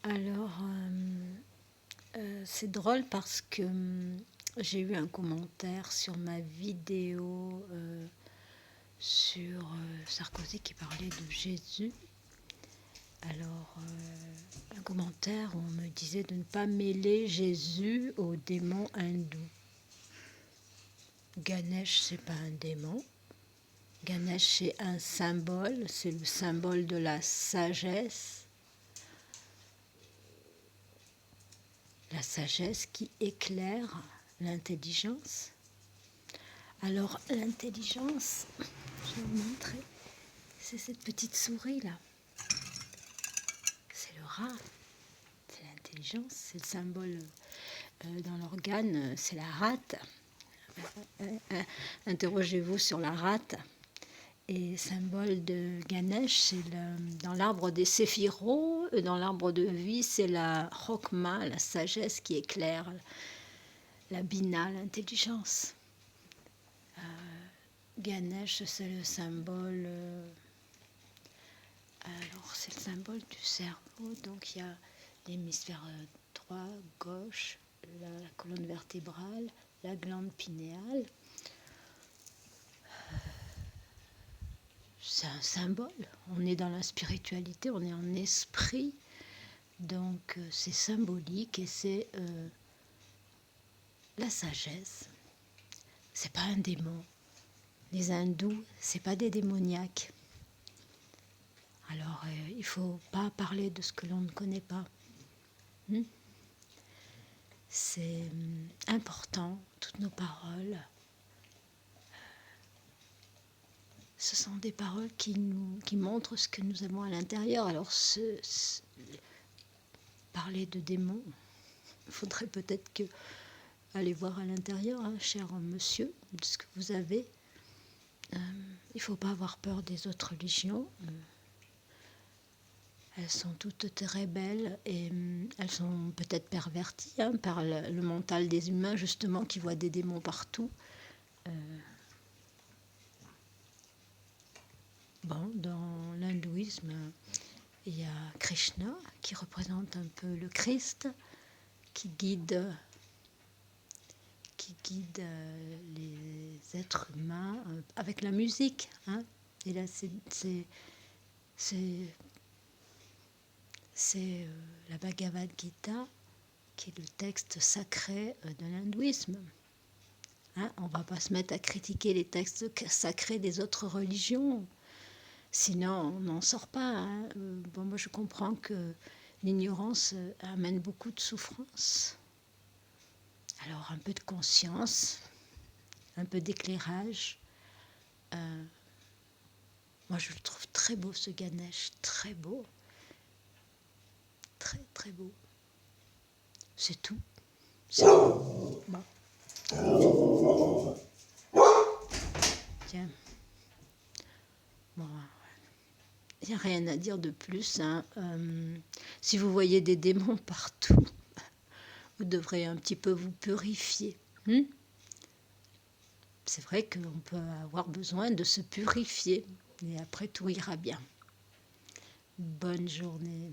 Alors, c'est drôle parce que j'ai eu un commentaire sur ma vidéo sur Sarkozy qui parlait de Jésus. Alors, un commentaire où on me disait de ne pas mêler Jésus au démon hindou. Ganesh, c'est pas un démon. Ganesh, c'est un symbole, c'est le symbole de la sagesse. La sagesse qui éclaire l'intelligence. Alors, l'intelligence, je vais vous montrer, c'est cette petite souris-là. C'est le rat, c'est l'intelligence, c'est le symbole dans l'organe, c'est la rate. Interrogez-vous sur la rate. Et symbole de Ganesh, c'est dans l'arbre des séphiros, dans l'arbre de vie, c'est la chokma, la sagesse qui éclaire, la bina, l'intelligence. Ganesh, c'est le symbole. Alors, c'est le symbole du cerveau. Donc, il y a l'hémisphère droit, gauche, la colonne vertébrale, la glande pinéale. C'est un symbole. On est dans la spiritualité, on est en esprit. Donc, c'est symbolique et c'est la sagesse. C'est pas un démon. Les hindous, c'est pas des démoniaques. Alors, il ne faut pas parler de ce que l'on ne connaît pas. C'est important, toutes nos paroles. Ce sont des paroles qui montrent ce que nous avons à l'intérieur. Alors, parler de démons, il faudrait peut-être aller voir à l'intérieur, hein, cher monsieur, de ce que vous avez. Il ne faut pas avoir peur des autres religions. Elles sont toutes très belles et elles sont peut-être perverties par le mental des humains, justement, qui voient des démons partout. Dans l'hindouisme, il y a Krishna qui représente un peu le Christ, qui guide les êtres humains avec la musique. Hein. Et là, c'est la Bhagavad Gita, qui est le texte sacré de l'hindouisme. Hein, on ne va pas se mettre à critiquer les textes sacrés des autres religions, sinon on n'en sort pas. Hein. Moi je comprends que l'ignorance amène beaucoup de souffrance. Alors un peu de conscience, un peu d'éclairage. Moi je le trouve très beau ce Ganesh, très beau. Très très beau. C'est tout. C'est tout. Bon. Tiens. Bon, il n'y a rien à dire de plus. Hein. Si vous voyez des démons partout, vous devrez un petit peu vous purifier. C'est vrai qu'on peut avoir besoin de se purifier. Et après, tout ira bien. Bonne journée.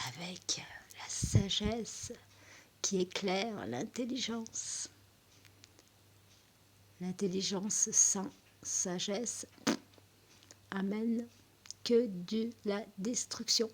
Avec la sagesse qui éclaire l'intelligence. L'intelligence sans sagesse amène que de la destruction.